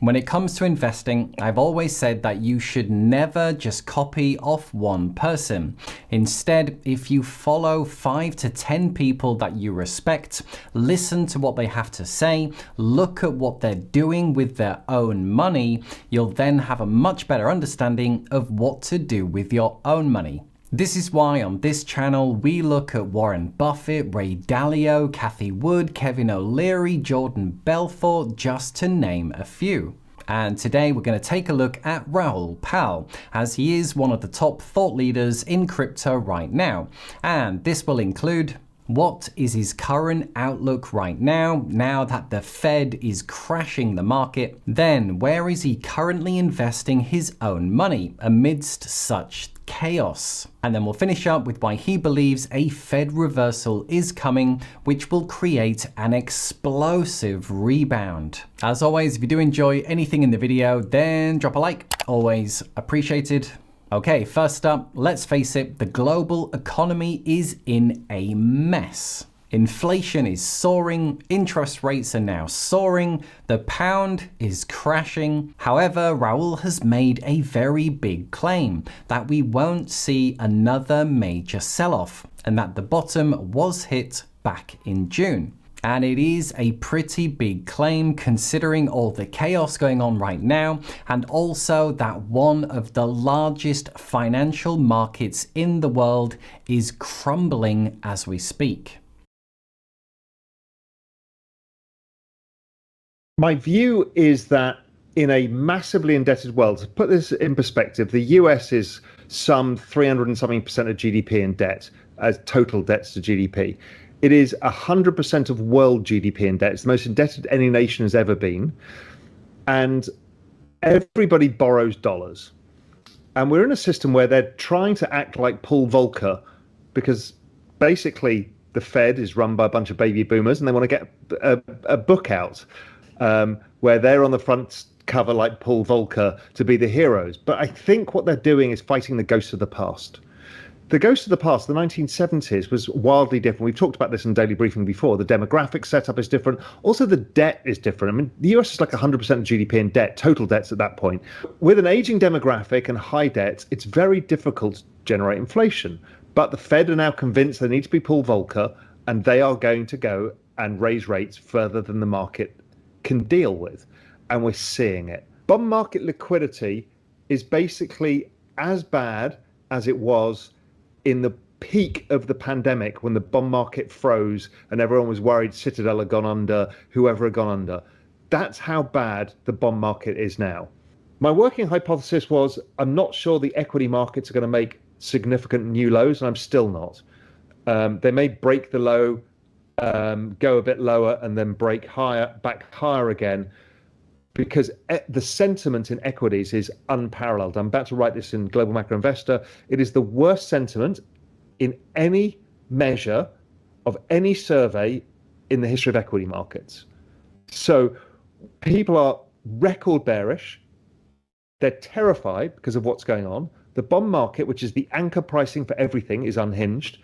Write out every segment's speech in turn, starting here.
When it comes to investing, I've always said that you should never just copy off one person. Instead, if you follow 5 to 10 people that you respect, listen to what they have to say, look at what they're doing with their own money, you'll then have a much better understanding of what to do with your own money. This is why on this channel we look at Warren Buffett, Ray Dalio, Cathie Wood, Kevin O'Leary, Jordan Belfort, just to name a few. And today we're going to take a look at Raoul Pal, as he is one of the top thought leaders in crypto right now. And this will include: what is his current outlook right now that the Fed is crashing the market? Then, where is he currently investing his own money amidst such chaos? And then we'll finish up with why he believes a Fed reversal is coming, which will create an explosive rebound. As always, if you do enjoy anything in the video, then drop a like, always appreciated. Okay, first up, let's face it, the global economy is in a mess. Inflation is soaring, interest rates are now soaring, the pound is crashing. However, Raoul has made a very big claim that we won't see another major sell-off, and that the bottom was hit back in June. And it is a pretty big claim considering all the chaos going on right now, and also that one of the largest financial markets in the world is crumbling as we speak. My view is that in a massively indebted world, to put this in perspective, the US is some 300 and something percent of GDP in debt, as total debts to GDP. It is 100% of world GDP in debt. It's the most indebted any nation has ever been. And everybody borrows dollars. And we're in a system where they're trying to act like Paul Volcker, because basically the Fed is run by a bunch of baby boomers and they want to get a book out where they're on the front cover like Paul Volcker to be the heroes. But I think what they're doing is fighting the ghosts of the past. The ghost of the past, the 1970s, was wildly different. We've talked about this in Daily Briefing before. The demographic setup is different. Also, the debt is different. I mean, the US is like 100% of GDP in debt, total debts at that point. With an aging demographic and high debt, it's very difficult to generate inflation. But the Fed are now convinced they need to be Paul Volcker, and they are going to go and raise rates further than the market can deal with. And we're seeing it. Bond market liquidity is basically as bad as it was in the peak of the pandemic, when the bond market froze and everyone was worried Citadel had gone under, whoever had gone under. That's how bad the bond market is now. My working hypothesis was, I'm not sure the equity markets are going to make significant new lows, and I'm still not. They may break the low, go a bit lower, and then break higher, back higher again, because the sentiment in equities is unparalleled. I'm about to write this in Global Macro Investor. It is the worst sentiment in any measure of any survey in the history of equity markets. So people are record bearish. They're terrified because of what's going on. The bond market, which is the anchor pricing for everything, is unhinged.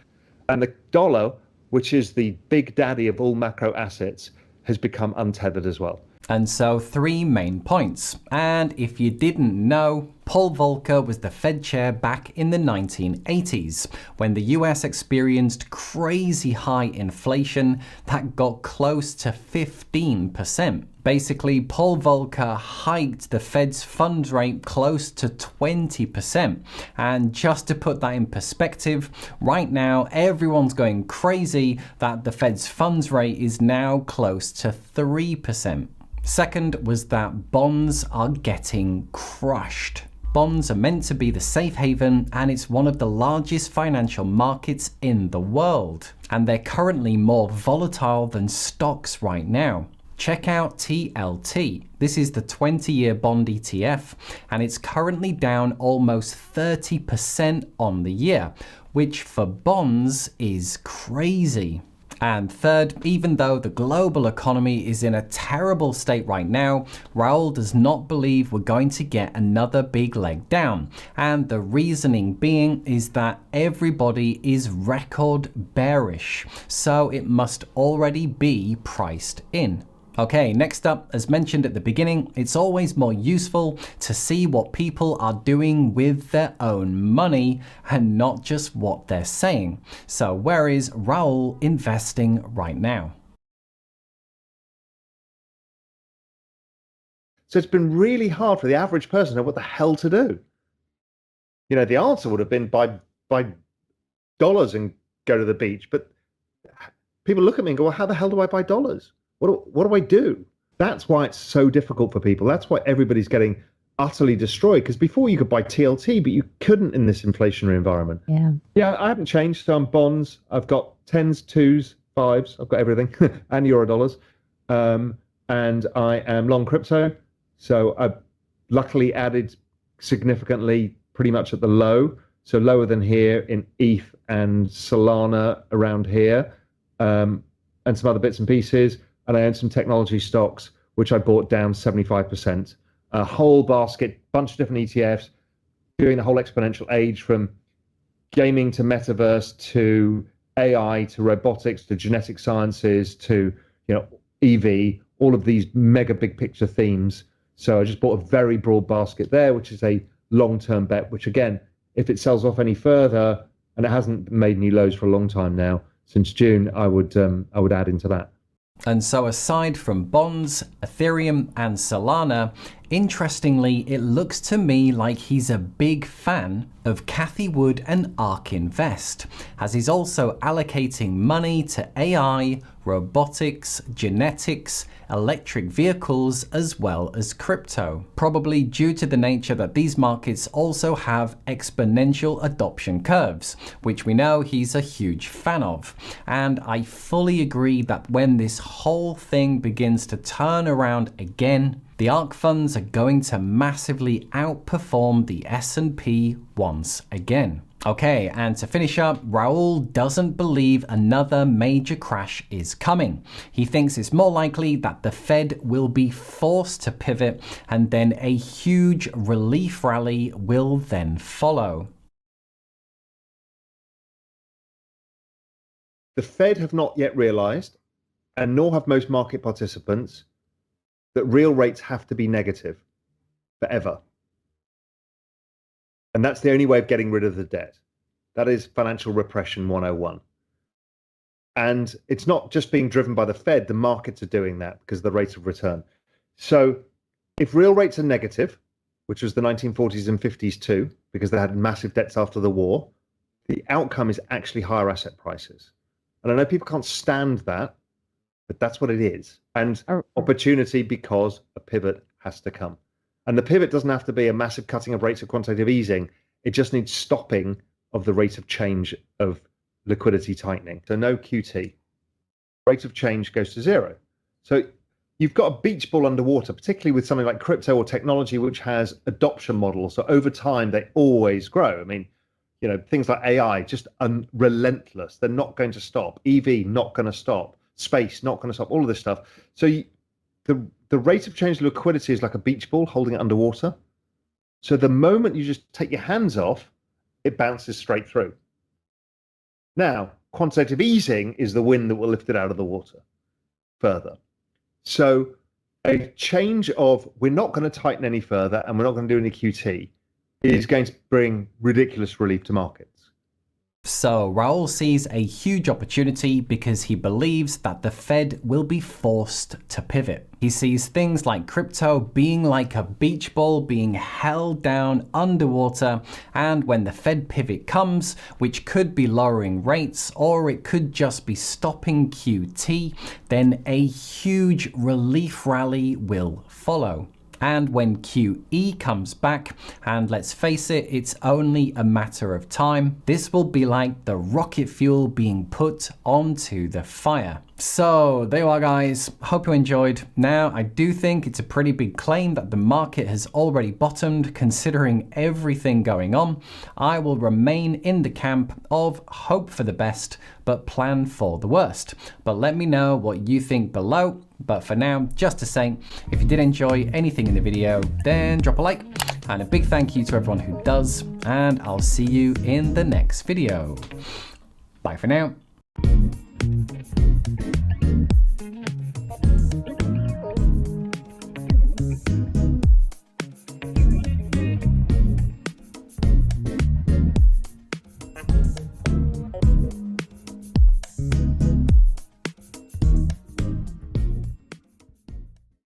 And the dollar, which is the big daddy of all macro assets, has become untethered as well. And so 3 main points. And if you didn't know, Paul Volcker was the Fed chair back in the 1980s, when the US experienced crazy high inflation that got close to 15%. Basically, Paul Volcker hiked the Fed's funds rate close to 20%. And just to put that in perspective, right now everyone's going crazy that the Fed's funds rate is now close to 3%. Second was that bonds are getting crushed. Bonds are meant to be the safe haven, and it's one of the largest financial markets in the world. And they're currently more volatile than stocks right now. Check out TLT. This is the 20-year bond ETF, and it's currently down almost 30% on the year, which for bonds is crazy. And third, even though the global economy is in a terrible state right now, Raoul does not believe we're going to get another big leg down. And the reasoning being is that everybody is record bearish, so it must already be priced in. Okay, next up, as mentioned at the beginning, it's always more useful to see what people are doing with their own money and not just what they're saying. So where is Raoul investing right now? So it's been really hard for the average person to know what the hell to do. You know, the answer would have been buy dollars and go to the beach, but people look at me and go, well, how the hell do I buy dollars? What do I do? That's why it's so difficult for people. That's why everybody's getting utterly destroyed. Because before you could buy TLT, but you couldn't in this inflationary environment. Yeah, I haven't changed. So I'm bonds. I've got 10s, 2s, 5s. I've got everything and euro dollars. And I am long crypto. So I've luckily added significantly pretty much at the low. So lower than here in ETH and Solana around here, and some other bits and pieces. And I own some technology stocks, which I bought down 75%. A whole basket, bunch of different ETFs, doing the whole exponential age from gaming to metaverse to AI to robotics to genetic sciences to EV, all of these mega big picture themes. So I just bought a very broad basket there, which is a long-term bet, which again, if it sells off any further, and it hasn't made any lows for a long time now, since June, I would add into that. And so aside from bonds, Ethereum and Solana, interestingly, it looks to me like he's a big fan of Cathie Wood and ARK Invest, as he's also allocating money to AI, robotics, genetics, electric vehicles, as well as crypto, probably due to the nature that these markets also have exponential adoption curves, which we know he's a huge fan of. And I fully agree that when this whole thing begins to turn around again, the ARK funds are going to massively outperform the S&P once again. Okay, and to finish up, Raoul doesn't believe another major crash is coming. He thinks it's more likely that the Fed will be forced to pivot and then a huge relief rally will then follow. The Fed have not yet realized, and nor have most market participants, that real rates have to be negative forever. And that's the only way of getting rid of the debt. That is financial repression 101. And it's not just being driven by the Fed, the markets are doing that because of the rate of return. So if real rates are negative, which was the 1940s and 50s too, because they had massive debts after the war, the outcome is actually higher asset prices. And I know people can't stand that, but that's what it is. And opportunity, because a pivot has to come. And the pivot doesn't have to be a massive cutting of rates of quantitative easing. It just needs stopping of the rate of change of liquidity tightening. So no QT. Rate of change goes to zero. So you've got a beach ball underwater, particularly with something like crypto or technology, which has adoption models. So over time, they always grow. I mean, things like AI, just relentless. They're not going to stop. EV, not going to stop. Space, not going to stop. All of this stuff. So the rate of change of liquidity is like a beach ball holding it underwater. So the moment you just take your hands off, it bounces straight through. Now, quantitative easing is the wind that will lift it out of the water further. So a change of we're not going to tighten any further and we're not going to do any QT is going to bring ridiculous relief to markets. So Raoul sees a huge opportunity because he believes that the Fed will be forced to pivot. He sees things like crypto being like a beach ball being held down underwater, and when the Fed pivot comes, which could be lowering rates or it could just be stopping QT, then a huge relief rally will follow. And when QE comes back, and let's face it, it's only a matter of time, this will be like the rocket fuel being put onto the fire. So there you are, guys. Hope you enjoyed. Now, I do think it's a pretty big claim that the market has already bottomed considering everything going on. I will remain in the camp of hope for the best, but plan for the worst. But let me know what you think below. But for now, just to say, if you did enjoy anything in the video, then drop a like. And a big thank you to everyone who does. And I'll see you in the next video. Bye for now.